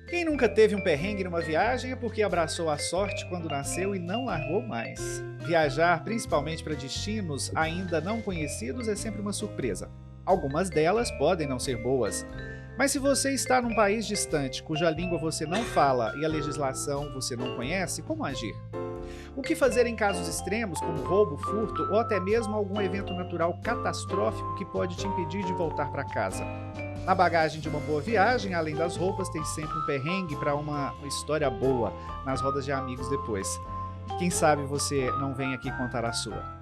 Quem nunca teve um perrengue numa viagem é porque abraçou a sorte quando nasceu e não largou mais. Viajar, principalmente para destinos ainda não conhecidos, é sempre uma surpresa. Algumas delas podem não ser boas. Mas se você está num país distante, cuja língua você não fala e a legislação você não conhece, como agir? O que fazer em casos extremos, como roubo, furto ou até mesmo algum evento natural catastrófico que pode te impedir de voltar para casa? Na bagagem de uma boa viagem, além das roupas, tem sempre um perrengue para uma história boa nas rodas de amigos depois. Quem sabe você não vem aqui contar a sua.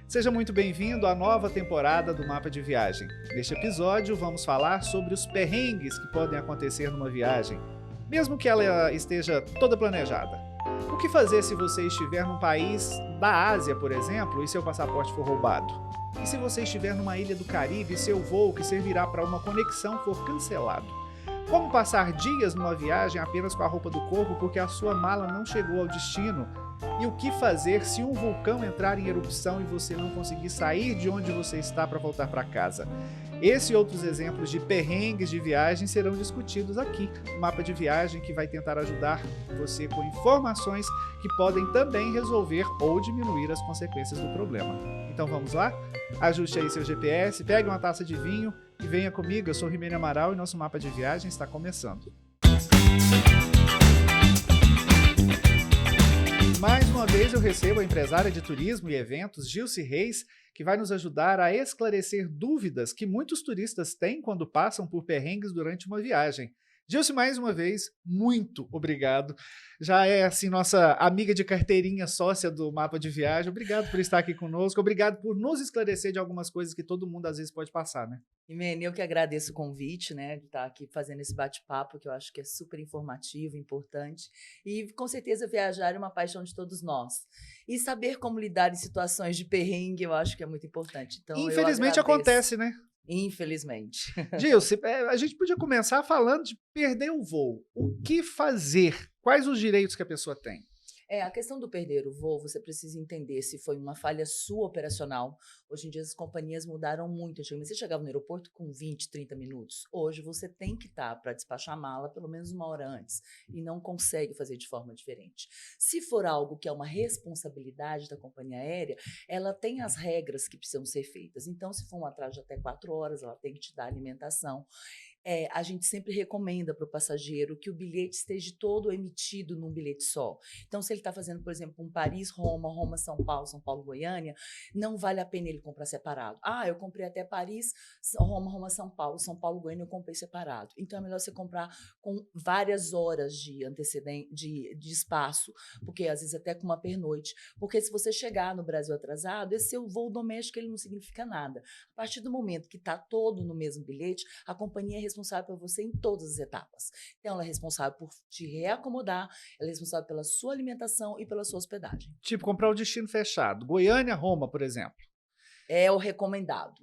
Seja muito bem-vindo à nova temporada do Mapa de Viagem. Neste episódio, vamos falar sobre os perrengues que podem acontecer numa viagem, mesmo que ela esteja toda planejada. O que fazer se você estiver num país da Ásia, por exemplo, e seu passaporte for roubado? E se você estiver numa ilha do Caribe e seu voo, que servirá para uma conexão, for cancelado? Como passar dias numa viagem apenas com a roupa do corpo porque a sua mala não chegou ao destino? E o que fazer se um vulcão entrar em erupção e você não conseguir sair de onde você está para voltar para casa? Esse e outros exemplos de perrengues de viagem serão discutidos aqui no Mapa de Viagem, que vai tentar ajudar você com informações que podem também resolver ou diminuir as consequências do problema. Então vamos lá? Ajuste aí seu GPS, pegue uma taça de vinho e venha comigo. Eu sou Rimene Amaral e nosso Mapa de Viagem está começando. Mais uma vez eu recebo a empresária de turismo e eventos, Gilce Reis, que vai nos ajudar a esclarecer dúvidas que muitos turistas têm quando passam por perrengues durante uma viagem. Gilce, mais uma vez, muito obrigado. Já é, assim, nossa amiga de carteirinha, sócia do Mapa de Viagem. Obrigado por estar aqui conosco. Obrigado por nos esclarecer de algumas coisas que todo mundo às vezes pode passar, né? Imene, eu que agradeço o convite, né, de estar aqui fazendo esse bate-papo, que eu acho que é super informativo, importante. E, com certeza, viajar é uma paixão de todos nós. E saber como lidar em situações de perrengue, eu acho que é muito importante. Então, eu Infelizmente agradeço. acontece, né? Infelizmente. Gilce, a gente podia começar falando de perder o voo. O que fazer? Quais os direitos que a pessoa tem? A questão do perder o voo, você precisa entender se foi uma falha sua operacional. Hoje em dia as companhias mudaram muito. Antigamente você chegava no aeroporto com 20, 30 minutos. Hoje você tem que estar para despachar a mala pelo menos uma hora antes e não consegue fazer de forma diferente. Se for algo que é uma responsabilidade da companhia aérea, ela tem as regras que precisam ser feitas. Então, se for um atraso de até 4 horas, ela tem que te dar alimentação. A gente sempre recomenda para o passageiro que o bilhete esteja todo emitido num bilhete só. Então, se ele está fazendo, por exemplo, um Paris-Roma, Roma-São Paulo, São Paulo-Goiânia, não vale a pena ele comprar separado. Eu comprei até Paris, Roma, Roma-São Paulo, São Paulo-Goiânia eu comprei separado. Então, é melhor você comprar com várias horas de antecedente, de espaço, porque às vezes até com uma pernoite. Porque se você chegar no Brasil atrasado, esse seu voo doméstico ele não significa nada. A partir do momento que está todo no mesmo bilhete, a companhia é responsável por você em todas as etapas. Então, ela é responsável por te reacomodar, ela é responsável pela sua alimentação e pela sua hospedagem. Tipo, comprar o destino fechado. Goiânia, Roma, por exemplo. É o recomendado,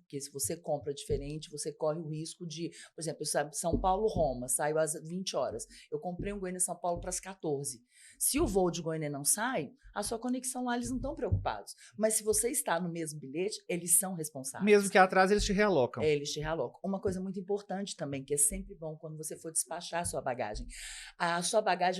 porque se você compra diferente, você corre o risco de, por exemplo, São Paulo-Roma, saiu às 20 horas, eu comprei um Goiânia-São Paulo para as 14. Se o voo de Goiânia não sai, a sua conexão lá, eles não estão preocupados. Mas se você está no mesmo bilhete, eles são responsáveis. Mesmo que atrás eles te realocam. Eles te realocam. Uma coisa muito importante também, que é sempre bom quando você for despachar a sua bagagem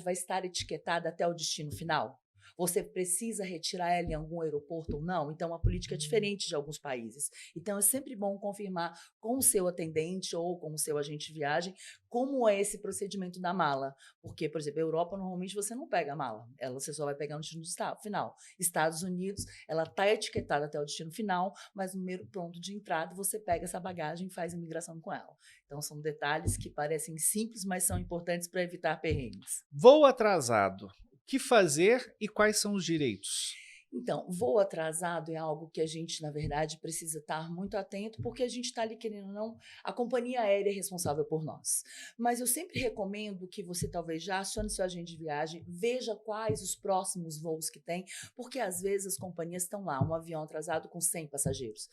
vai estar etiquetada até o destino final. Você precisa retirar ela em algum aeroporto ou não? Então, a política é diferente de alguns países. Então, é sempre bom confirmar com o seu atendente ou com o seu agente de viagem como é esse procedimento da mala. Porque, por exemplo, a Europa, normalmente, você não pega a mala. Você só vai pegar no destino final. Estados Unidos, ela está etiquetada até o destino final, mas no primeiro ponto de entrada, você pega essa bagagem e faz a imigração com ela. Então, são detalhes que parecem simples, mas são importantes para evitar perrengues. Voo atrasado. O que fazer e quais são os direitos? Então, voo atrasado é algo que a gente, na verdade, precisa estar muito atento, porque a gente está ali, querendo ou não, a companhia aérea é responsável por nós. Mas eu sempre recomendo que você talvez já acione seu agente de viagem, veja quais os próximos voos que tem, porque às vezes as companhias estão lá, um avião atrasado com 100 passageiros.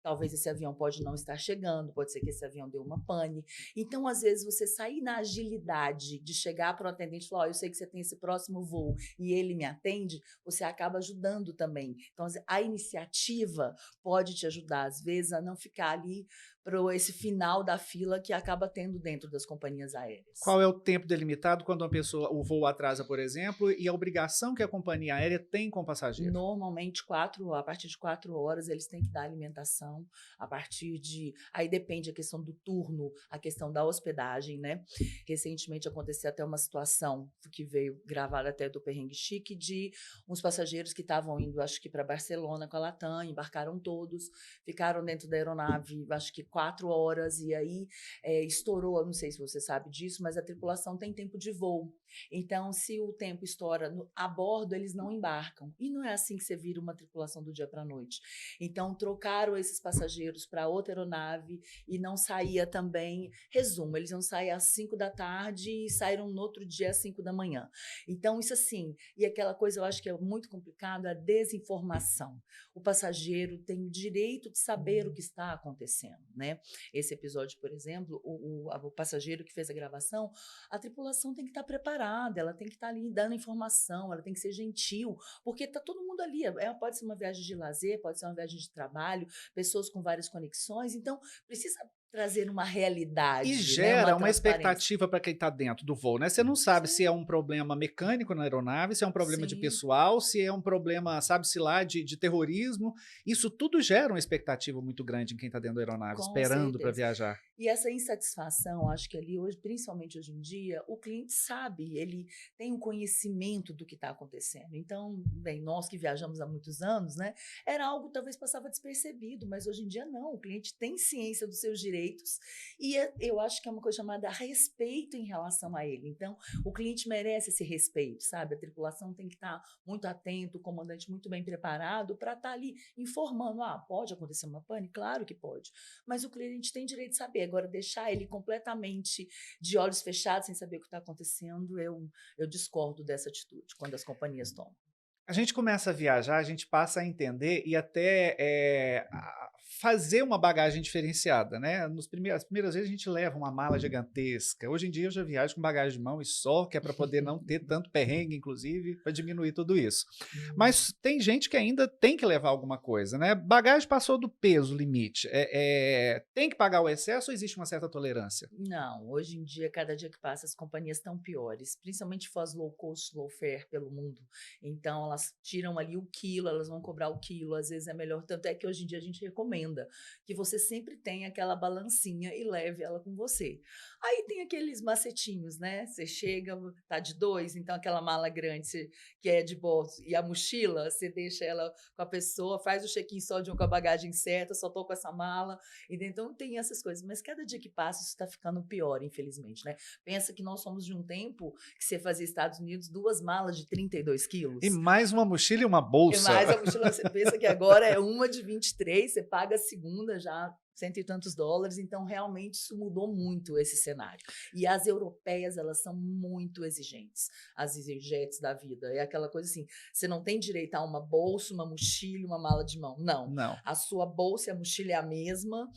Talvez esse avião pode não estar chegando, pode ser que esse avião deu uma pane. Então, às vezes, você sair na agilidade de chegar para o atendente e falar, eu sei que você tem esse próximo voo e ele me atende, você acaba ajudando também. Então, a iniciativa pode te ajudar, às vezes, a não ficar ali para esse final da fila que acaba tendo dentro das companhias aéreas. Qual é o tempo delimitado quando o voo atrasa, por exemplo, e a obrigação que a companhia aérea tem com o passageiro? Normalmente, a partir de 4 horas, eles têm que dar alimentação. Aí depende a questão do turno, a questão da hospedagem, né? Recentemente aconteceu até uma situação que veio gravada até do Perrengue Chique, de uns passageiros que estavam indo, acho que para Barcelona com a Latam, embarcaram todos, ficaram dentro da aeronave, acho que 4 horas, e aí estourou, não sei se você sabe disso, mas a tripulação tem tempo de voo. Então, se o tempo estoura a bordo, eles não embarcam. E não é assim que você vira uma tripulação do dia para a noite. Então, trocaram esses passageiros para outra aeronave e não saía também. Resumo, eles iam sair às 5 da tarde e saíram no outro dia às 5 da manhã. Então, isso assim, e aquela coisa eu acho que é muito complicado, a desinformação. O passageiro tem o direito de saber o que está acontecendo, né? Esse episódio, por exemplo, o passageiro que fez a gravação, a tripulação tem que estar preparada, ela tem que estar ali dando informação, ela tem que ser gentil, porque está todo mundo ali. Pode ser uma viagem de lazer, pode ser uma viagem de trabalho, pessoas com várias conexões, então precisa trazer uma realidade, E né, gera uma transparência. expectativa para quem está dentro do voo, né? Você não sabe se é Sim, um problema mecânico na aeronave, se é um problema de sim. pessoal, se é um problema, sabe-se lá, de terrorismo. Isso tudo gera uma expectativa muito grande em quem está dentro da aeronave, Com esperando para certeza. viajar. E essa insatisfação, acho que ali hoje, principalmente hoje em dia, o cliente sabe, ele tem um conhecimento do que está acontecendo. Então, bem, nós que viajamos há muitos anos, né, era algo que talvez passava despercebido, mas hoje em dia não, o cliente tem ciência dos seus direitos e eu acho que é uma coisa chamada respeito em relação a ele. Então, o cliente merece esse respeito, sabe? A tripulação tem que estar muito atento, o comandante muito bem preparado para estar ali informando, pode acontecer uma pane? Claro que pode, mas o cliente tem direito de saber. Agora, deixar ele completamente de olhos fechados, sem saber o que está acontecendo, eu discordo dessa atitude quando as companhias tomam. A gente começa a viajar, a gente passa a entender e até fazer uma bagagem diferenciada, né? As primeiras vezes a gente leva uma mala gigantesca. Hoje em dia eu já viajo com bagagem de mão e só, que é para poder não ter tanto perrengue, inclusive, para diminuir tudo isso. Mas tem gente que ainda tem que levar alguma coisa, né? Bagagem passou do peso limite. Tem que pagar o excesso ou existe uma certa tolerância? Não, hoje em dia, cada dia que passa, as companhias estão piores, principalmente for as low cost, low fare pelo mundo. Então, elas tiram ali o quilo, elas vão cobrar o quilo, às vezes é melhor. Tanto é que hoje em dia a gente recomenda que você sempre tenha aquela balancinha e leve ela com você. Aí tem aqueles macetinhos, né? Você chega, tá de 2, então aquela mala grande que é de bolso e a mochila, você deixa ela com a pessoa, faz o check-in só de um com a bagagem certa, só tô com essa mala. Então tem essas coisas, mas cada dia que passa isso está ficando pior, infelizmente, né? Pensa que nós somos de um tempo que você fazia Estados Unidos 2 malas de 32 quilos. E mais uma mochila e uma E bolsa. mais a mochila, você pensa que agora é uma de 23, você paga a segunda já cento e tantos dólares, então realmente isso mudou muito esse cenário. E as europeias, elas são muito exigentes, as EasyJets da vida. É aquela coisa assim, você não tem direito a uma bolsa, uma mochila, uma mala de mão. Não. Não. A sua bolsa e a mochila é a mesma,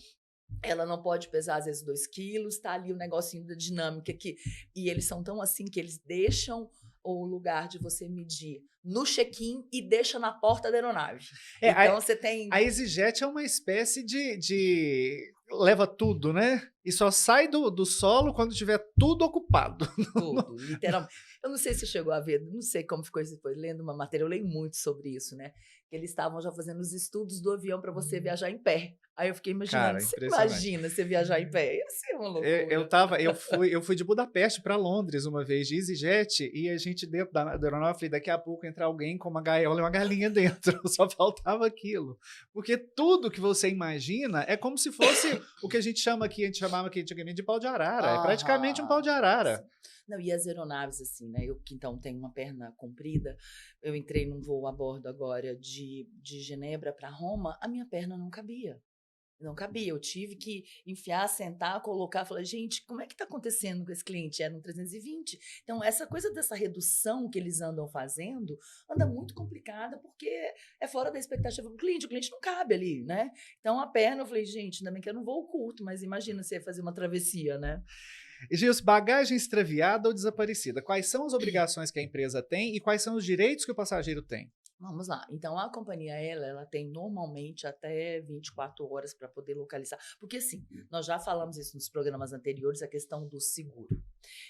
ela não pode pesar, às vezes, 2 quilos, tá ali o negocinho da dinâmica aqui. E eles são tão assim que eles deixam o lugar de você medir no check-in e deixa na porta da aeronave. Então, você tem... A EasyJet é uma espécie leva tudo, né? E só sai do solo quando tiver tudo ocupado. Tudo, literalmente. Eu não sei se você chegou a ver, não sei como ficou isso depois, lendo uma matéria, eu leio muito sobre isso, né? Que eles estavam já fazendo os estudos do avião para você viajar em pé. Aí eu fiquei imaginando, Cara, você impressionante. imagina você viajar em pé? Ia ser uma loucura. Eu fui de Budapeste para Londres uma vez de EasyJet e a gente dentro da aeronave, falei, daqui a pouco entra alguém com uma gaiola e uma galinha dentro, só faltava aquilo. Porque tudo que você imagina é como se fosse o que a gente chamava aqui antigamente de pau de arara, é praticamente um pau de arara. Não, e as aeronaves, assim, né? Eu que então tenho uma perna comprida, eu entrei num voo a bordo agora de Genebra para Roma, a minha perna não cabia. Não cabia, eu tive que enfiar, sentar, colocar, falar, gente, como é que está acontecendo com esse cliente? Era um 320. Então, essa coisa dessa redução que eles andam fazendo, anda muito complicada, porque é fora da expectativa do cliente, o cliente não cabe ali, né? Então, a perna, eu falei, gente, ainda bem que eu não vou curto, mas imagina você fazer uma travessia, né? E, Gilson, bagagem extraviada ou desaparecida, quais são as obrigações que a empresa tem e quais são os direitos que o passageiro tem? Vamos lá. Então, a companhia aérea, ela tem normalmente até 24 horas para poder localizar. Porque, assim, nós já falamos isso nos programas anteriores, a questão do seguro.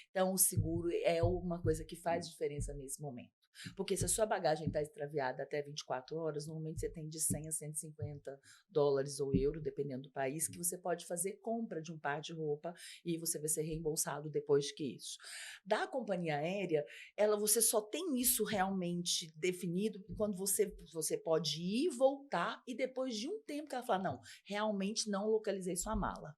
Então, o seguro é uma coisa que faz diferença nesse momento. Porque se a sua bagagem está extraviada até 24 horas, normalmente você tem de 100 a 150 dólares ou euro, dependendo do país, que você pode fazer compra de um par de roupa e você vai ser reembolsado depois que isso. Da companhia aérea, você só tem isso realmente definido quando você pode ir, voltar e depois de um tempo que ela fala, não, realmente não localizei sua mala.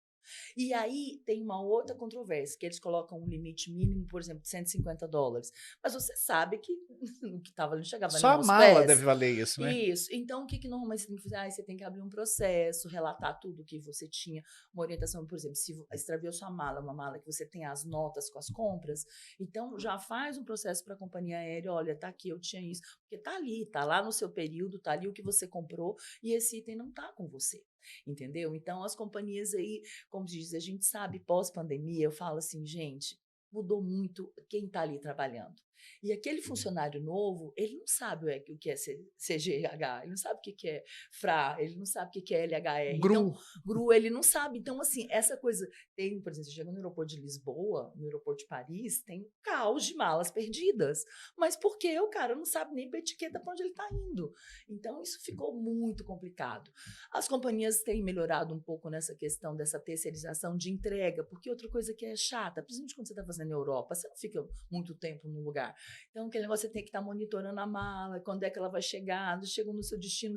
E aí tem uma outra controvérsia, que eles colocam um limite mínimo, por exemplo, de 150 dólares. Mas você sabe que o que estava ali não chegava Só nem a aos mala pés. deve valer isso, né? Isso. Então, o que normalmente você tem que fazer? Você tem que abrir um processo, relatar tudo que você tinha, uma orientação, por exemplo, se extraviou sua mala, uma mala que você tem as notas com as compras, então já faz um processo para a companhia aérea, olha, tá aqui, eu tinha isso, porque tá ali, tá lá no seu período, tá ali o que você comprou e esse item não tá com você. Entendeu? Então, as companhias aí, como diz, a gente sabe, pós-pandemia, eu falo assim, gente, mudou muito quem está ali trabalhando. E aquele funcionário novo, ele não sabe o que é CGH, ele não sabe o que é FRA, ele não sabe o que é LHR. Então, GRU. GRU, ele não sabe. Então, assim, essa coisa... Tem, por exemplo, você chega no aeroporto de Lisboa, no aeroporto de Paris, tem um caos de malas perdidas. Mas por quê? O cara não sabe nem para etiqueta para onde ele está indo. Então, isso ficou muito complicado. As companhias têm melhorado um pouco nessa questão dessa terceirização de entrega, porque outra coisa que é chata, principalmente quando você está fazendo na Europa, você não fica muito tempo num lugar. Então, aquele negócio você tem que estar monitorando a mala, quando é que ela vai chegar, chega no seu destino.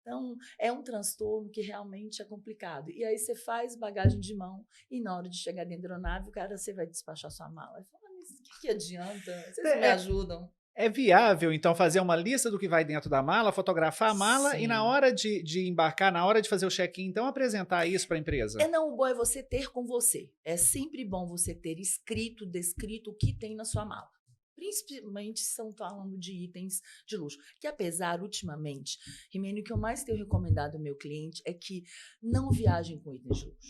Então, é um transtorno que realmente é complicado. E aí você faz bagagem de mão e na hora de chegar dentro da aeronave, o cara, você vai despachar sua mala. Eu falo, mas o que adianta? Vocês não me ajudam? É viável, então, fazer uma lista do que vai dentro da mala, fotografar a mala e na Sim. hora de embarcar, na hora de fazer o check-in, então apresentar isso para a empresa? Não, o bom é você ter com você. É sempre bom você ter escrito, descrito o que tem na sua mala. Principalmente se estão falando de itens de luxo. Que apesar, ultimamente, Rimene, o que eu mais tenho recomendado ao meu cliente é que não viajem com itens de luxo.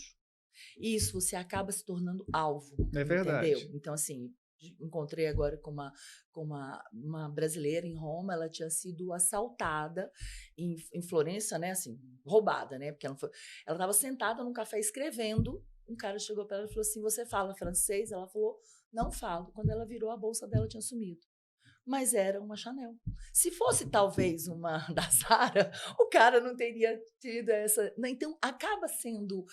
Isso você acaba se tornando alvo, É entendeu? verdade. Então, assim, encontrei agora com uma brasileira em Roma, ela tinha sido assaltada em Florença, né? Assim, roubada, né? Porque ela estava sentada num café escrevendo, um cara chegou para ela e falou assim, você fala francês? Ela falou, não falo. Quando ela virou, a bolsa dela tinha sumido. Mas era uma Chanel. Se fosse talvez uma da Zara, o cara não teria tido essa... Então, acaba sendo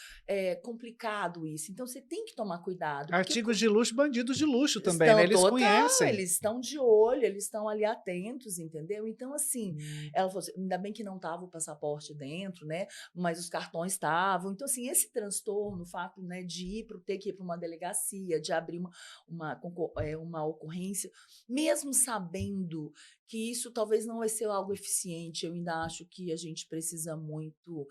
complicado isso. Então, você tem que tomar cuidado. Porque Artigos de luxo, bandidos de luxo também, né? estão Eles total, conhecem. eles estão de olho, eles estão ali atentos, entendeu? Então, assim, ela falou assim, ainda bem que não estava o passaporte dentro, né? Mas os cartões estavam. Então, assim, esse transtorno, o fato, né, de ter que ir para uma delegacia, de abrir uma ocorrência, mesmo sabendo que isso talvez não vai ser algo eficiente, eu ainda acho que a gente precisa muito,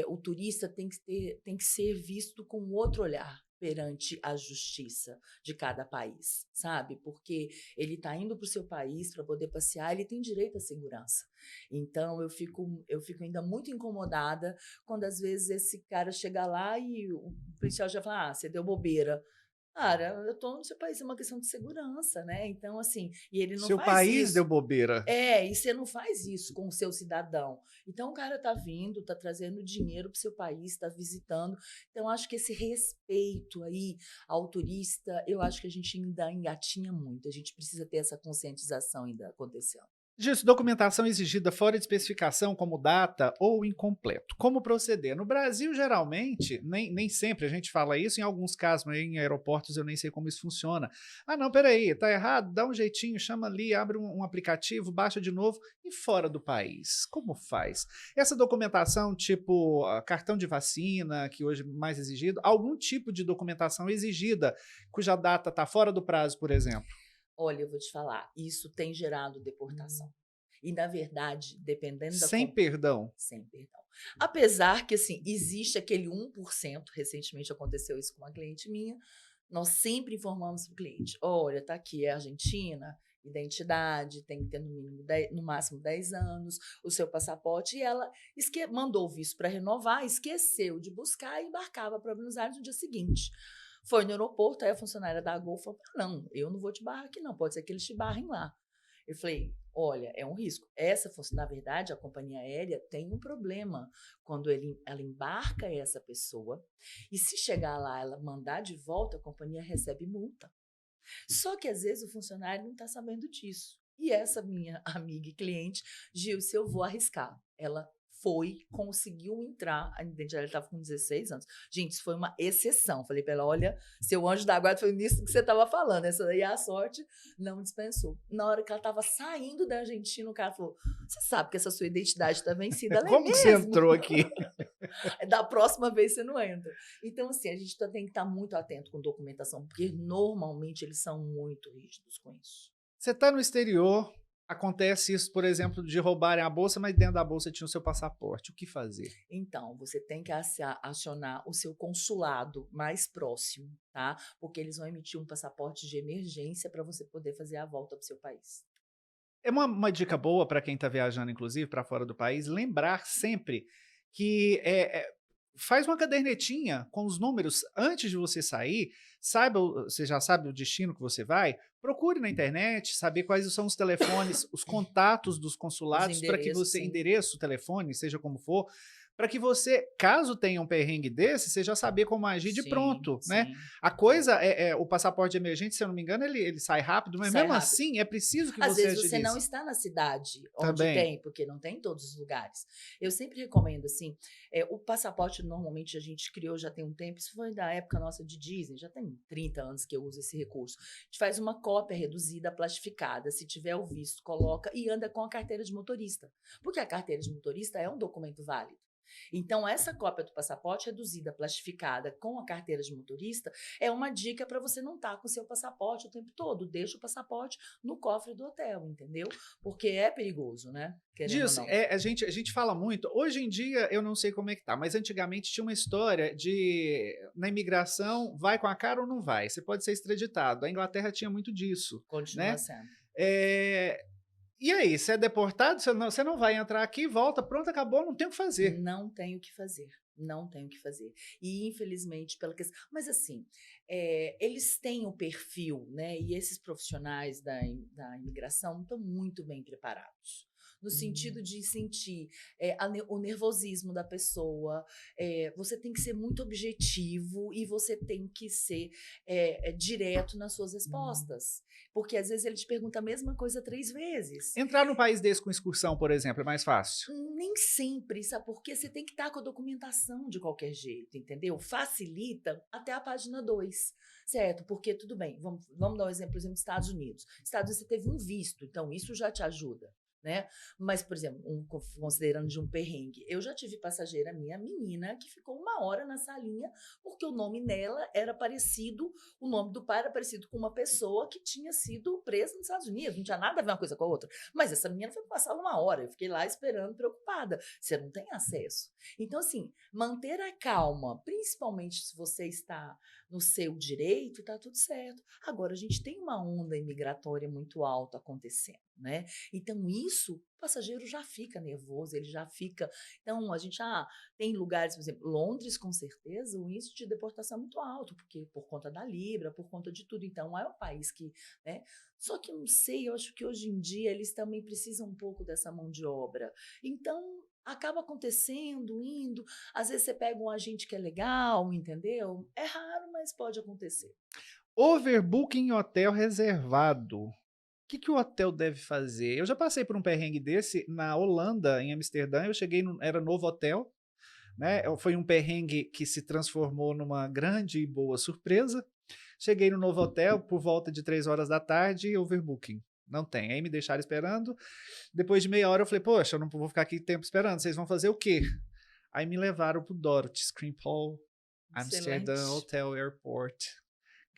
o turista tem que ser visto com outro olhar perante a justiça de cada país, sabe? Porque ele está indo para o seu país para poder passear, ele tem direito à segurança. Então, eu fico ainda muito incomodada quando, às vezes, esse cara chega lá e o policial já fala, você deu bobeira. Cara, eu estou no seu país, é uma questão de segurança, né? Então, assim, e ele não Seu faz país deu isso. bobeira. E você não faz isso com o seu cidadão. Então, o cara está vindo, está trazendo dinheiro para o seu país, está visitando. Então, acho que esse respeito aí ao turista, eu acho que a gente ainda engatinha muito. A gente precisa ter essa conscientização ainda acontecendo. Disso, documentação exigida fora de especificação como data ou incompleto. Como proceder? No Brasil, geralmente, nem sempre a gente fala isso, em alguns casos, em aeroportos eu nem sei como isso funciona. Ah, não, peraí, tá errado, dá um jeitinho, chama ali, abre um aplicativo, baixa de novo. E fora do país, como faz? Essa documentação, tipo cartão de vacina, que hoje é mais exigido, algum tipo de documentação exigida, cuja data está fora do prazo, por exemplo. Olha, eu vou te falar, isso tem gerado deportação. E, na verdade, dependendo da... Sem perdão. Sem perdão. Apesar que, assim, existe aquele 1%, recentemente aconteceu isso com uma cliente minha, nós sempre informamos para o cliente, olha, tá aqui, é Argentina, identidade, tem que ter no mínimo 10, no máximo 10 anos, o seu passaporte, e ela mandou o visto para renovar, esqueceu de buscar e embarcava para Buenos Aires no dia seguinte. Foi no aeroporto, aí a funcionária da Gol falou, não, eu não vou te barrar aqui não, pode ser que eles te barrem lá. Eu falei, olha, é um risco. Na verdade, a companhia aérea tem um problema quando ela embarca essa pessoa e se chegar lá, ela mandar de volta, a companhia recebe multa. Só que às vezes o funcionário não está sabendo disso. E essa minha amiga e cliente, Gilce, eu vou arriscar. Ela conseguiu entrar, a identidade estava com 16 anos. Gente, isso foi uma exceção. Falei para ela, olha, seu anjo da guarda foi nisso que você estava falando. Essa daí a sorte não dispensou. Na hora que ela estava saindo da Argentina, o cara falou, você sabe que essa sua identidade está vencida. Ela Como é que você mesmo? entrou aqui? Da próxima vez você não entra. Então, assim, a gente tem que estar muito atento com documentação, porque normalmente eles são muito rígidos com isso. Você está no exterior, acontece isso, por exemplo, de roubarem a bolsa, mas dentro da bolsa tinha o seu passaporte. O que fazer? Então, você tem que acionar o seu consulado mais próximo, tá? Porque eles vão emitir um passaporte de emergência para você poder fazer a volta para o seu país. É uma dica boa para quem está viajando, inclusive, para fora do país, lembrar sempre que faz uma cadernetinha com os números antes de você sair, você já sabe o destino que você vai, procure na internet, saber quais são os telefones, os contatos dos consulados, para que você, endereço, telefone, seja como for, para que você, caso tenha um perrengue desse, você já saber como agir de pronto, né? A coisa o passaporte de emergência, se eu não me engano, ele sai rápido, mas mesmo assim é preciso que às você vezes você não está na cidade onde tem, porque não tem em todos os lugares. Eu sempre recomendo, assim, o passaporte normalmente a gente criou já tem um tempo, isso foi da época nossa de Disney, já tem 30 anos que eu uso esse recurso. A gente faz uma cópia reduzida, plastificada, se tiver o visto, coloca e anda com a carteira de motorista, porque a carteira de motorista é um documento válido. Então, essa cópia do passaporte reduzida, plastificada, com a carteira de motorista, é uma dica para você não estar com o seu passaporte o tempo todo. Deixa o passaporte no cofre do hotel, entendeu? Porque é perigoso, né? Disso, a gente fala muito, hoje em dia eu não sei como é que tá, mas antigamente tinha uma história de, na imigração, vai com a cara ou não vai? Você pode ser extraditado. A Inglaterra tinha muito disso. Continua sendo. E aí, você é deportado, você não vai entrar aqui, volta, pronto, acabou, não tem o que fazer. Não tem o que fazer, não tem o que fazer. E, infelizmente, pela questão... Mas, assim, eles têm o perfil, né? E esses profissionais da imigração estão muito bem preparados. No sentido de sentir o nervosismo da pessoa, você tem que ser muito objetivo e você tem que ser direto nas suas respostas. Porque às vezes ele te pergunta a mesma coisa 3 vezes. Entrar num país desse com excursão, por exemplo, é mais fácil? Nem sempre, sabe? Porque você tem que estar com a documentação de qualquer jeito, entendeu? Facilita até a página 2, certo? Porque tudo bem, vamos dar um exemplo, dos Estados Unidos. Estados Unidos você teve um visto, então isso já te ajuda. Né? Mas, por exemplo, considerando de um perrengue, eu já tive passageira minha, menina, que ficou 1 hora na salinha porque o nome dela era parecido, o nome do pai era parecido com uma pessoa que tinha sido presa nos Estados Unidos, não tinha nada a ver uma coisa com a outra. Mas essa menina foi passar 1 hora, eu fiquei lá esperando, preocupada. Você não tem acesso. Então, assim, manter a calma, principalmente se você está no seu direito, tá tudo certo. Agora, a gente tem uma onda imigratória muito alta acontecendo, né? Então, isso, o passageiro já fica nervoso, ele já fica... Então, a gente tem lugares, por exemplo, Londres, com certeza, o índice de deportação é muito alto, porque por conta da Libra, por conta de tudo. Então, é um país que... né? Só que eu não sei, eu acho que hoje em dia eles também precisam um pouco dessa mão de obra. Então, acaba acontecendo, indo. Às vezes você pega um agente que é legal, entendeu? É raro, mas pode acontecer. Overbooking em hotel reservado. O que o hotel deve fazer? Eu já passei por um perrengue desse na Holanda, em Amsterdã. Eu cheguei, era novo hotel, né? Foi um perrengue que se transformou numa grande e boa surpresa. Cheguei no novo hotel por volta de 3 horas da tarde, overbooking. Não tem. Aí me deixaram esperando. Depois de meia hora eu falei, poxa, eu não vou ficar aqui tempo esperando. Vocês vão fazer o quê? Aí me levaram pro Dorothy, Schiphol, Amsterdã Hotel Airport.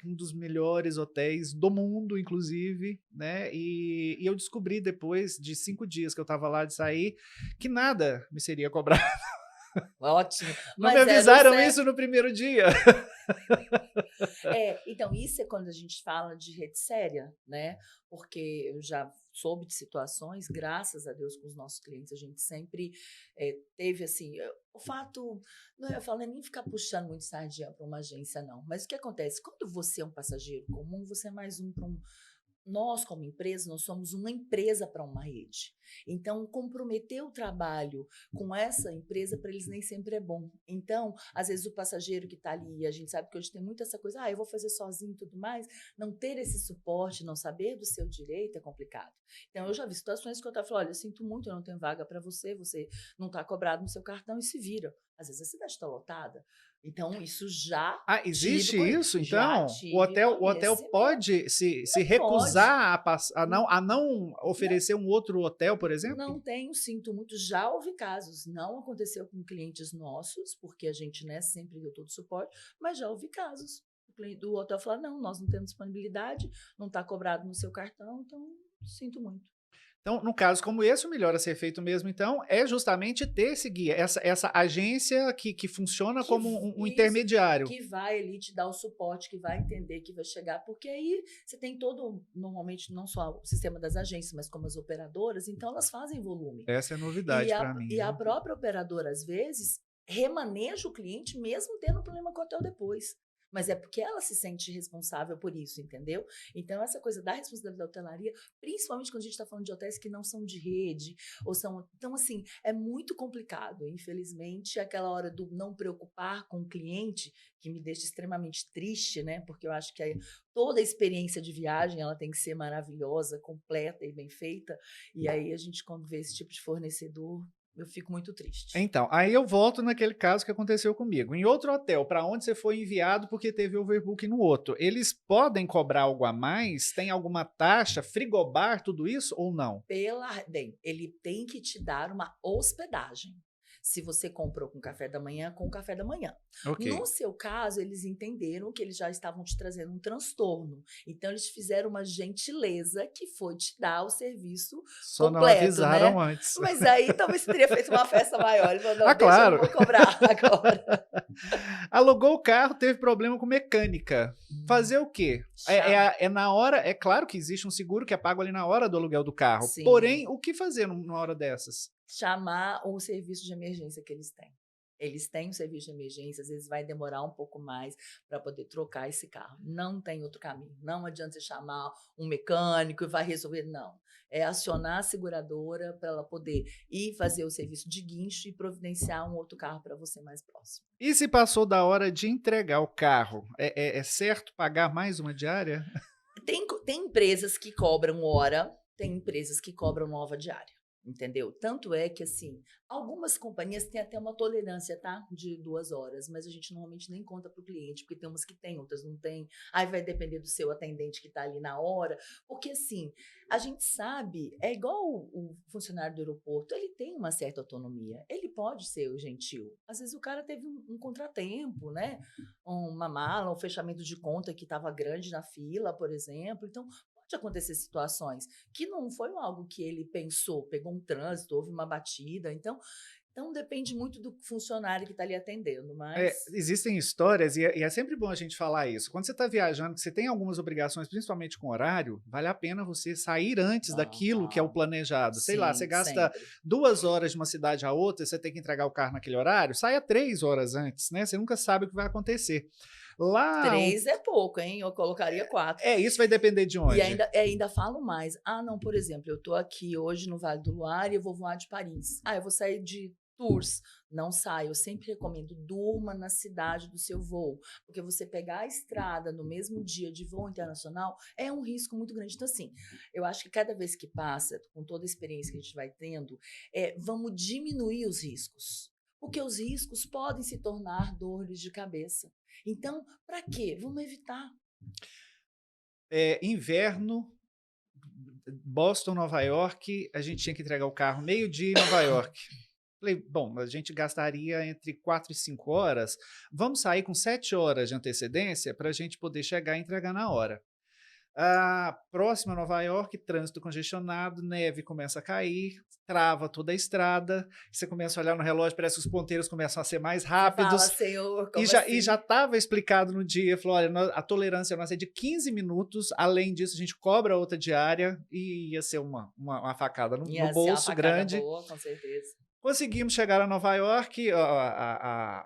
um dos melhores hotéis do mundo, inclusive, né? E eu descobri depois de 5 dias que eu estava lá de sair, que nada me seria cobrado. Ótimo. Não me Mas era o avisaram certo. isso no primeiro dia. Então isso é quando a gente fala de rede séria, né, porque eu já soube de situações, graças a Deus, com os nossos clientes, a gente sempre, teve assim, o fato não é eu falo, não é nem ficar puxando muito sardinha para uma agência não, mas o que acontece, quando você é um passageiro comum, você é mais um para um nós, como empresa, nós somos uma empresa para uma rede. Então, comprometer o trabalho com essa empresa, para eles nem sempre é bom. Então, às vezes o passageiro que está ali, a gente sabe que hoje tem muito essa coisa, eu vou fazer sozinho e tudo mais, não ter esse suporte, não saber do seu direito é complicado. Então, eu já vi situações que eu estava falando, olha, eu sinto muito, eu não tenho vaga para você, você não está cobrado no seu cartão e se vira. Às vezes a cidade está lotada. Então, isso já Ah, tive, existe isso, já então? O tive hotel conhecimento. pode se Pode. recusar a não Não, oferecer um outro hotel, por exemplo? não tenho, sinto muito. Já houve casos, não aconteceu com clientes nossos, porque a gente, né, sempre deu todo suporte, mas já houve casos. O cliente do hotel falar, não, nós não temos disponibilidade, não está cobrado no seu cartão, então sinto muito. Então, num caso como esse, o melhor a ser feito mesmo, então, é justamente ter esse guia, essa agência que funciona Que como um isso, intermediário. que vai ali te dar o suporte, que vai entender, que vai chegar, porque aí você tem todo, normalmente, não só o sistema das agências, mas como as operadoras, então elas fazem volume. Essa é E novidade a, para mim, e a viu? própria operadora, às vezes, remaneja o cliente mesmo tendo problema com o hotel depois. Mas é porque ela se sente responsável por isso, entendeu? Então, essa coisa da responsabilidade da hotelaria, principalmente quando a gente está falando de hotéis que não são de rede, ou são. Então, assim, é muito complicado. Infelizmente, aquela hora do não preocupar com o cliente, que me deixa extremamente triste, né? Porque eu acho que toda a experiência de viagem ela tem que ser maravilhosa, completa e bem feita. E aí, a gente, quando vê esse tipo de fornecedor, eu fico muito triste. Então, aí eu volto naquele caso que aconteceu comigo. Em outro hotel, para onde você foi enviado porque teve overbooking no outro, eles podem cobrar algo a mais? Tem alguma taxa, frigobar, tudo isso ou não? Bem, ele tem que te dar uma hospedagem. Se você comprou com café da manhã, com café da manhã. Ok. No seu caso, eles entenderam que eles já estavam te trazendo um transtorno. Então, eles fizeram uma gentileza que foi te dar o serviço Só não completo, né? avisaram antes. Mas aí talvez você teria feito uma festa maior. Ele falou: Ah, não, deixa, eu não claro. vou cobrar agora. Alugou o carro, teve problema com mecânica. Fazer o quê? Chá. É na hora, é claro que existe um seguro que é pago ali na hora do aluguel do carro. Sim. Porém, o que fazer numa hora dessas? Chamar o serviço de emergência que eles têm. Eles têm um serviço de emergência, às vezes vai demorar um pouco mais para poder trocar esse carro. Não tem outro caminho. Não adianta você chamar um mecânico e vai resolver, não. É acionar a seguradora para ela poder ir fazer o serviço de guincho e providenciar um outro carro para você mais próximo. E se passou da hora de entregar o carro, é certo pagar mais uma diária? Tem empresas que cobram hora, tem empresas que cobram nova diária. Entendeu? Tanto é que, assim, algumas companhias têm até uma tolerância, tá? De 2 horas, mas a gente normalmente nem conta para o cliente, porque tem umas que tem, outras não tem. Aí vai depender do seu atendente que está ali na hora. Porque, assim, a gente sabe, é igual o funcionário do aeroporto, ele tem uma certa autonomia. Ele pode ser o gentil. Às vezes o cara teve um contratempo, né? Uma mala, um fechamento de conta que estava grande na fila, por exemplo. Então, pode acontecer situações que não foi algo que ele pensou, pegou um trânsito, houve uma batida, então depende muito do funcionário que está ali atendendo, mas Existem histórias, e é sempre bom a gente falar isso. Quando você está viajando, que você tem algumas obrigações, principalmente com horário, vale a pena você sair antes daquilo que é o aham, planejado. Sei lá, você sim, gasta sempre. 2 horas de uma cidade a outra, você tem que entregar o carro naquele horário, saia 3 horas antes, né? Você nunca sabe o que vai acontecer. Lá, 3 é pouco, hein? Eu colocaria 4. isso vai depender de E onde. ainda falo mais. Ah, não, por exemplo, eu estou aqui hoje no Vale do Luar e eu vou voar de Paris. Ah, eu vou sair de Tours. Não saio. Eu sempre recomendo, durma na cidade do seu voo. Porque você pegar a estrada no mesmo dia de voo internacional é um risco muito grande. Então, assim, eu acho que cada vez que passa, com toda a experiência que a gente vai tendo, vamos diminuir os riscos. Porque os riscos podem se tornar dores de cabeça. Então, para quê? Vamos evitar. Inverno, Boston, Nova York, a gente tinha que entregar o carro meio-dia em Nova York. Falei, bom, a gente gastaria entre 4 e 5 horas, vamos sair com 7 horas de antecedência para a gente poder chegar e entregar na hora. Próximo a Nova York, trânsito congestionado, neve começa a cair, trava toda a estrada, você começa a olhar no relógio, parece que os ponteiros começam a ser mais Você fala, rápidos, Senhor, e como já assim? estava explicado no dia, falou, olha, a tolerância nossa é de 15 minutos, além disso a gente cobra outra diária, e ia ser uma facada no Ia ser uma bolso facada grande. boa, com certeza. Conseguimos chegar a Nova York, a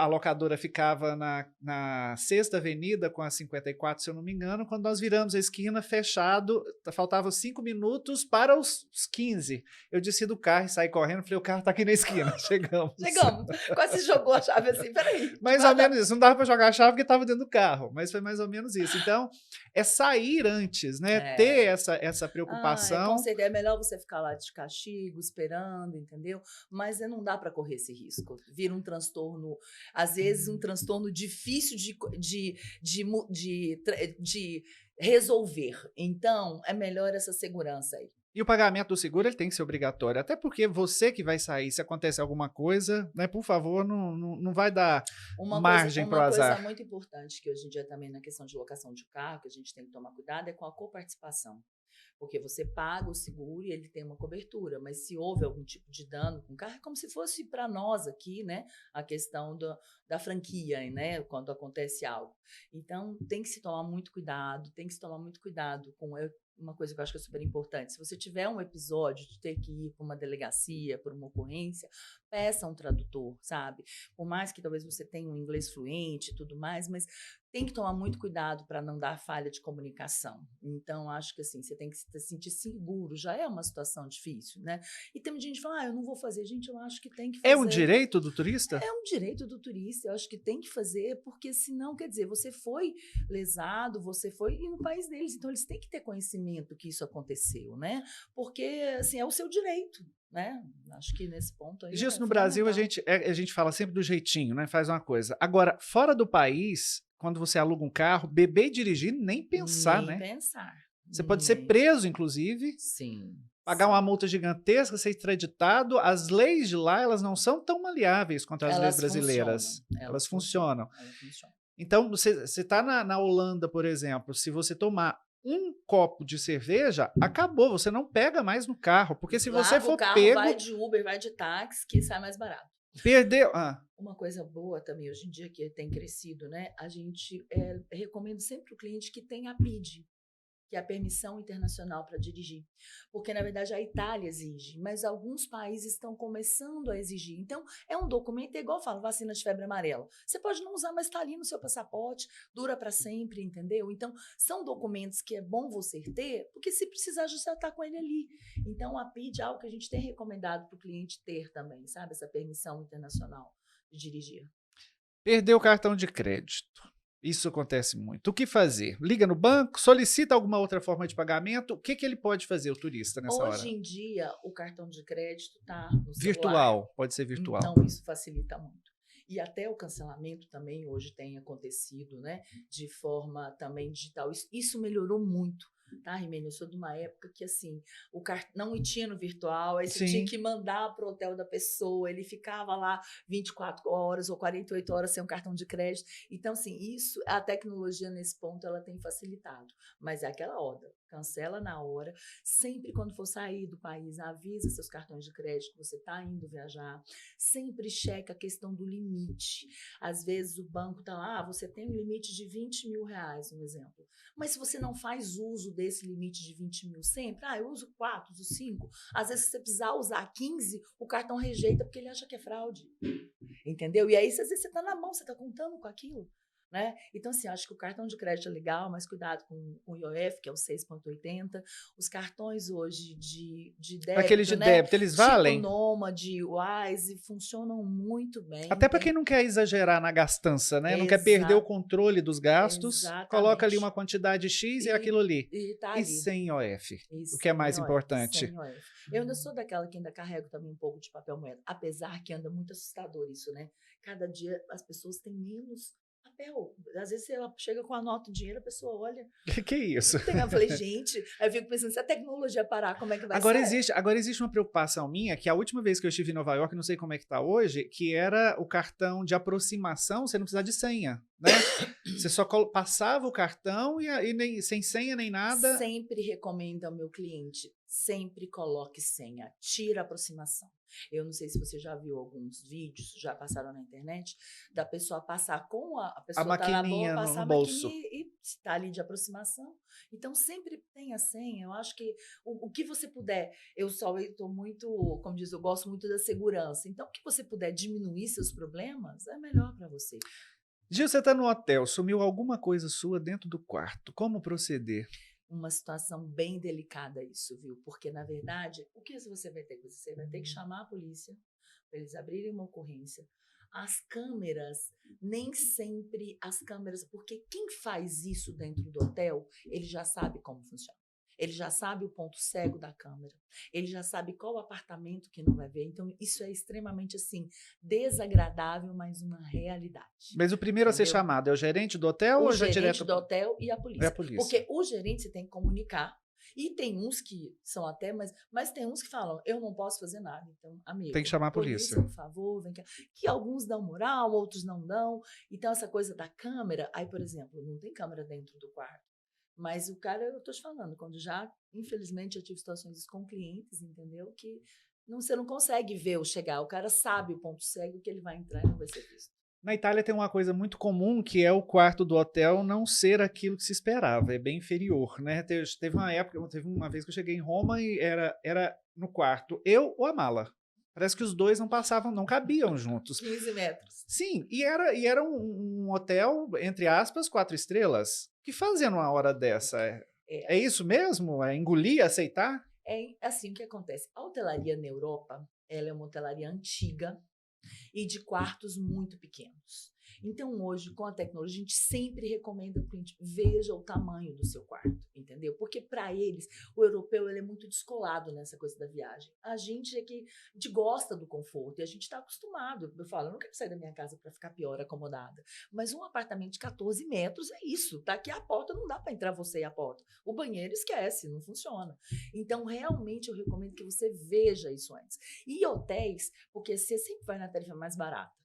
locadora ficava na Sexta Avenida com a 54, se eu não me engano. Quando nós viramos a esquina, fechado, faltavam 5 minutos para os 15. Eu desci do carro e saí correndo, falei, o carro está aqui na esquina, chegamos. Chegamos. Quase jogou a chave assim, peraí. Mais ou menos isso, não dava para jogar a chave porque estava dentro do carro, mas foi mais ou menos isso. Então, é sair antes, né? Ter essa Com preocupação. certeza, é melhor você ficar lá de castigo, esperando, entendeu? Mas não dá para correr esse risco. Vira um transtorno, às vezes um transtorno difícil de resolver. Então, é melhor essa segurança aí. E o pagamento do seguro ele tem que ser obrigatório, até porque você que vai sair, se acontecer alguma coisa, né, por favor, não vai dar margem para o Uma coisa azar. muito importante que hoje em dia também na questão de locação de carro, que a gente tem que tomar cuidado, é com a coparticipação. Porque você paga o seguro e ele tem uma cobertura, mas se houve algum tipo de dano com o carro, é como se fosse para nós aqui, né, a questão da franquia, né, quando acontece algo. Então, tem que se tomar muito cuidado, tem que se tomar muito cuidado com uma coisa que eu acho que é super importante. Se você tiver um episódio de ter que ir para uma delegacia, por uma ocorrência, peça um tradutor, sabe? Por mais que talvez você tenha um inglês fluente e tudo mais, mas tem que tomar muito cuidado para não dar falha de comunicação. Então, acho que assim, você tem que se sentir seguro, já é uma situação difícil, né? E tem gente que fala, eu não vou fazer. Gente, eu acho que tem que fazer. É um direito do turista? É um direito do turista, eu acho que tem que fazer, porque senão, quer dizer, você foi lesado, você foi e no país deles, então eles têm que ter conhecimento que isso aconteceu, né? Porque, assim, é o seu direito, né? Acho que nesse ponto aí Disso é no Brasil a fundamental. gente fala sempre do jeitinho, né? Faz uma coisa. Agora, fora do país, quando você aluga um carro, beber e dirigir, nem pensar, Nem né? pensar. Você pode ser preso, inclusive, Sim, pagar uma sim. multa gigantesca, ser extraditado. As leis de lá, elas não são tão maleáveis quanto as leis Elas funcionam, brasileiras. Elas elas funcionam, funcionam. elas funcionam. Então, você está na Holanda, por exemplo, se você tomar um copo de cerveja, acabou, você não pega mais no carro, porque se você Larga o for carro, vai pego, de Uber, vai de táxi, que sai mais barato. perdeu. Uma coisa boa também hoje em dia que tem crescido, né? A gente recomenda sempre o cliente que tenha a PID, que é a permissão internacional para dirigir. Porque, na verdade, a Itália exige, mas alguns países estão começando a exigir. Então, é um documento, é igual eu falo, vacina de febre amarela. Você pode não usar, mas está ali no seu passaporte, dura para sempre, entendeu? Então, são documentos que é bom você ter, porque se precisar, já está com ele ali. Então, a PID é algo que a gente tem recomendado para o cliente ter também, sabe? Essa permissão internacional de dirigir. Perdeu o cartão de crédito. Isso acontece muito. O que fazer? Liga no banco, solicita alguma outra forma de pagamento. O que ele pode fazer, o turista, nessa Hoje hora? em dia, o cartão de crédito está no celular. Virtual, pode ser virtual. Então, isso facilita muito. E até o cancelamento também hoje tem acontecido, né? De forma também digital. Isso melhorou muito, tá, Rimene? Eu sou de uma época que, assim, o cartão não tinha no virtual, aí você tinha Sim. que mandar para o hotel da pessoa, ele ficava lá 24 horas ou 48 horas sem um cartão de crédito. Então, assim, a tecnologia nesse ponto, ela tem facilitado. Mas é aquela ordem, cancela na hora. Sempre quando for sair do país, avisa seus cartões de crédito que você está indo viajar. Sempre checa a questão do limite. Às vezes o banco está lá, você tem um limite de 20 mil reais, um exemplo. Mas se você não faz uso desse limite de 20 mil sempre, eu uso 4, uso 5. Às vezes, se você precisar usar 15, o cartão rejeita porque ele acha que é fraude. Entendeu? E aí, às vezes, você está na mão, você está contando com aquilo. Né? Então, assim, acho que o cartão de crédito é legal, mas cuidado com o IOF, que é o 6,80. Os cartões hoje de débito, Aqueles de né? débito, eles valem? Tipo Nômade, Wise, funcionam muito bem. Até para quem não quer exagerar na gastança, né? Não quer perder o controle dos gastos, coloca ali uma quantidade X e é aquilo ali. E tá E ali. sem IOF, o que é mais importante. Sem IOF. Eu ainda sou daquela que ainda carrego também um pouco de papel moeda, apesar que anda muito assustador isso, né? Cada dia as pessoas têm menos papel. Às vezes você chega com a nota de dinheiro, a pessoa olha. Que isso? Eu falei, gente, aí eu fico pensando, se a tecnologia parar, como é que vai ser? Agora existe uma preocupação minha, que a última vez que eu estive em Nova York, não sei como é que tá hoje, que era o cartão de aproximação, você não precisava de senha, né? Você só passava o cartão e nem, sem senha nem nada. Sempre recomendo ao meu cliente, sempre coloque senha, tira a aproximação. Eu não sei se você já viu alguns vídeos, já passaram na internet, da pessoa passar com a pessoa tá na maquininha boa, passar no a bolso. maquininha e está ali de aproximação. Então, sempre tenha senha. Eu acho que o que você puder, eu estou muito, como diz, eu gosto muito da segurança. Então, o que você puder diminuir seus problemas, é melhor para você. Gil, você está no hotel, sumiu alguma coisa sua dentro do quarto. Como proceder? Uma situação bem delicada isso, viu? Porque, na verdade, o que você vai ter que fazer? Você vai ter que chamar a polícia para eles abrirem uma ocorrência. As câmeras, nem sempre as câmeras, porque quem faz isso dentro do hotel, ele já sabe como funciona. Ele já sabe o ponto cego da câmera. Ele já sabe qual apartamento que não vai ver. Então, isso é extremamente, assim, desagradável, mas uma realidade. Mas o primeiro a ser Entendeu? chamado é o gerente do hotel ou já O direto? gerente do hotel e a É a polícia. polícia. Porque o gerente você tem que comunicar. E tem uns que são até, mas tem uns que falam, eu não posso fazer nada. Então, amigo, Tem que chamar a polícia. por favor, vem cá. Que alguns dão moral, outros não dão. Então, essa coisa da câmera, aí, por exemplo, não tem câmera dentro do quarto. Mas o cara, eu tô te falando, quando já, infelizmente, eu tive situações com clientes, entendeu? Que você não consegue ver o chegar. O cara sabe o ponto cego que ele vai entrar e não vai ser visto. Na Itália tem uma coisa muito comum, que é o quarto do hotel não ser aquilo que se esperava, é bem inferior, né? Teve uma vez que eu cheguei em Roma e era no quarto eu ou a mala. Parece que os dois não passavam, não cabiam juntos. 15 metros. Sim, e era um hotel, entre aspas, 4 estrelas. O que fazer numa hora dessa? É isso mesmo? É engolir, aceitar? É assim, o que acontece? A hotelaria na Europa, ela é uma hotelaria antiga e de quartos muito pequenos. Então, hoje, com a tecnologia, a gente sempre recomenda para o cliente, veja o tamanho do seu quarto, entendeu? Porque, para eles, o europeu ele é muito descolado nessa coisa da viagem. A gente a gente gosta do conforto e a gente está acostumado. Eu falo, eu não quero sair da minha casa para ficar pior acomodada. Mas um apartamento de 14 metros é isso. Tá aqui a porta, não dá para entrar você e a porta. O banheiro esquece, não funciona. Então, realmente, eu recomendo que você veja isso antes. E hotéis, porque você sempre vai na tarifa mais barata.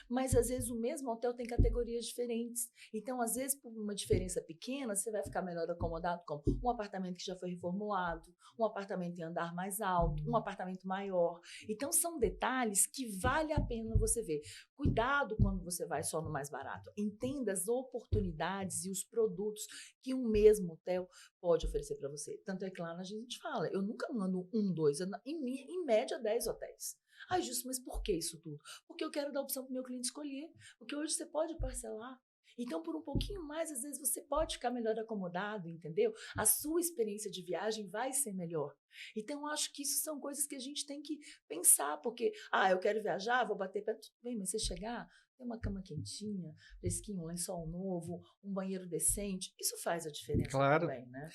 Mas, às vezes, o mesmo hotel tem categorias diferentes. Então, às vezes, por uma diferença pequena, você vai ficar melhor acomodado com um apartamento que já foi reformulado, um apartamento em andar mais alto, um apartamento maior. Então, são detalhes que vale a pena você ver. Cuidado quando você vai só no mais barato. Entenda as oportunidades e os produtos que um mesmo hotel pode oferecer para você. Tanto é que lá a gente fala, eu nunca mando 1, 2, em média 10 hotéis. Ai, Justo, mas por que isso tudo? Porque eu quero dar a opção para o meu cliente escolher. Porque hoje você pode parcelar. Então, por um pouquinho mais, às vezes você pode ficar melhor acomodado, entendeu? A sua experiência de viagem vai ser melhor. Então, eu acho que isso são coisas que a gente tem que pensar, porque, eu quero viajar, vou bater pé, tudo bem, mas você chegar, tem uma cama quentinha, fresquinho, um lençol novo, um banheiro decente, isso faz a diferença também, né?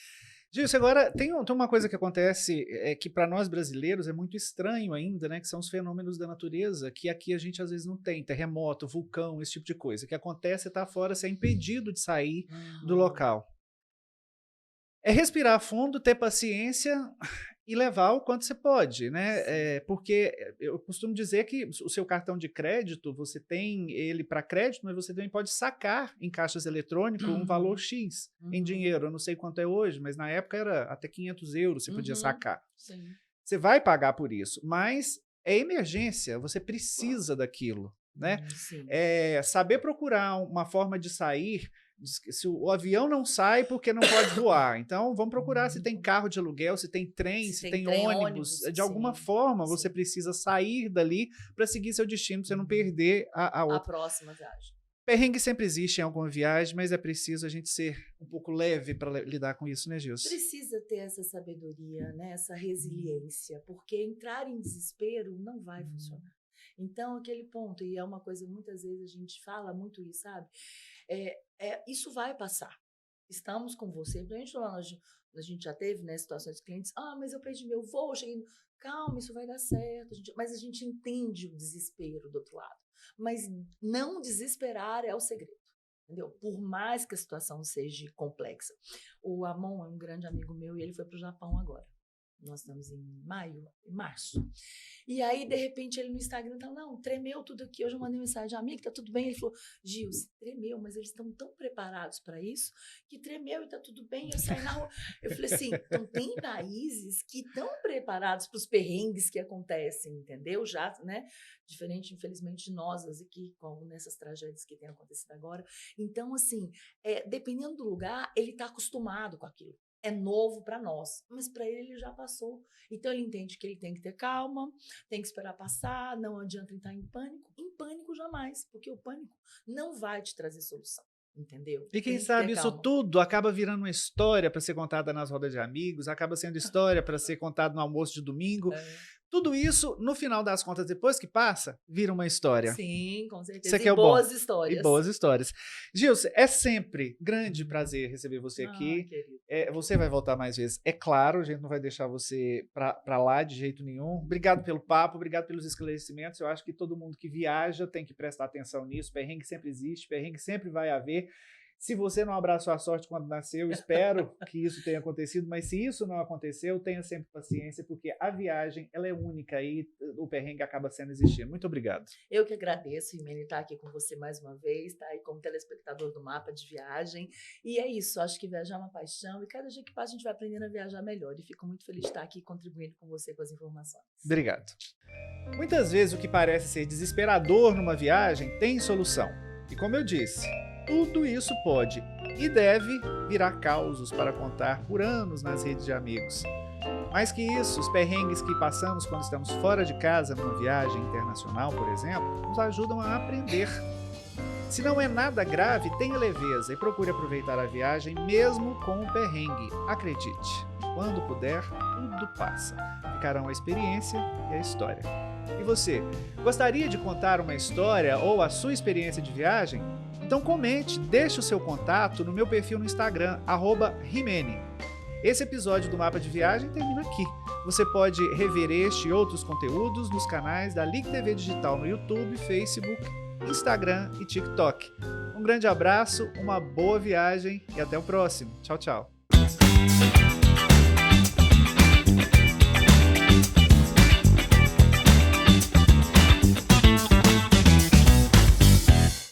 Gilson, agora tem uma coisa que acontece que para nós brasileiros é muito estranho ainda, né? Que são os fenômenos da natureza que aqui a gente às vezes não tem, terremoto, vulcão, esse tipo de coisa. O que acontece é estar fora, você é impedido de sair do local. É respirar fundo, ter paciência e levar o quanto você pode, né? Porque eu costumo dizer que o seu cartão de crédito, você tem ele para crédito, mas você também pode sacar em caixas eletrônicos um valor X em dinheiro. Eu não sei quanto é hoje, mas na época era até 500 euros você podia sacar. Sim. Você vai pagar por isso, mas é emergência, você precisa daquilo, né? Saber procurar uma forma de sair. Se o avião não sai porque não pode voar, então vamos procurar se tem carro de aluguel, se tem trem, se tem ônibus, de alguma forma você precisa sair dali para seguir seu destino, para você não perder a outra. A próxima viagem. Perrengue sempre existe em alguma viagem, mas é preciso a gente ser um pouco leve para lidar com isso, né, Gilson? Precisa ter essa sabedoria, né, essa resiliência, porque entrar em desespero não vai funcionar. Então, aquele ponto, e é uma coisa, muitas vezes a gente fala muito isso, sabe? Isso vai passar. Estamos com você. A gente já teve, né, situações de clientes, mas eu perdi meu voo, cheguei... Calma, isso vai dar certo. Mas a gente entende o desespero do outro lado. Mas não desesperar é o segredo. entendeu? Por mais que a situação seja complexa. O Amon é um grande amigo meu e ele foi para o Japão agora. Nós estamos em março. E aí, de repente, ele no Instagram tá, não, tremeu tudo aqui. Eu já mandei mensagem, amigo, tá tudo bem? Ele falou, Gil, tremeu, mas eles estão tão preparados para isso que tremeu e tá tudo bem. Eu saí na rua. Eu falei assim, então tem países que estão preparados para os perrengues que acontecem, entendeu? Já, né? Diferente, infelizmente, de nós aqui, como nessas tragédias que têm acontecido agora. Então, assim, dependendo do lugar, ele tá acostumado com aquilo. É novo para nós, mas para ele já passou. Então ele entende que ele tem que ter calma, tem que esperar passar, não adianta entrar em pânico. Em pânico jamais, porque o pânico não vai te trazer solução, entendeu? E quem Tem que sabe ter isso calma. tudo acaba virando uma história para ser contada nas rodas de amigos, acaba sendo história para ser contada no almoço de domingo. Tudo isso, no final das contas, depois que passa, vira uma história. Sim, com certeza. Isso aqui é E o bom. boas histórias. E boas histórias. Gilce, é sempre grande prazer receber você aqui. Você vai voltar mais vezes, é claro, a gente não vai deixar você para lá de jeito nenhum. Obrigado pelo papo, obrigado pelos esclarecimentos. Eu acho que todo mundo que viaja tem que prestar atenção nisso. Perrengue sempre existe, perrengue sempre vai haver. Se você não abraçou a sorte quando nasceu, espero que isso tenha acontecido, mas se isso não aconteceu, tenha sempre paciência, porque a viagem ela é única e o perrengue acaba sendo existir. Muito obrigado. Eu que agradeço, Rimene, estar aqui com você mais uma vez, estar aí como telespectador do Mapa de Viagem. E é isso, acho que viajar é uma paixão e cada dia que passa a gente vai aprendendo a viajar melhor. E fico muito feliz de estar aqui contribuindo com você com as informações. Obrigado. Muitas vezes o que parece ser desesperador numa viagem tem solução. E como eu disse, tudo isso pode e deve virar causos para contar por anos nas redes de amigos. Mais que isso, os perrengues que passamos quando estamos fora de casa numa viagem internacional, por exemplo, nos ajudam a aprender. Se não é nada grave, tenha leveza e procure aproveitar a viagem mesmo com o perrengue. Acredite, quando puder, tudo passa. Ficarão a experiência e a história. E você, gostaria de contar uma história ou a sua experiência de viagem? Então comente, deixe o seu contato no meu perfil no Instagram, @Rimene. Esse episódio do Mapa de Viagem termina aqui. Você pode rever este e outros conteúdos nos canais da Ligue TV Digital no YouTube, Facebook, Instagram e TikTok. Um grande abraço, uma boa viagem e até o próximo. Tchau, tchau.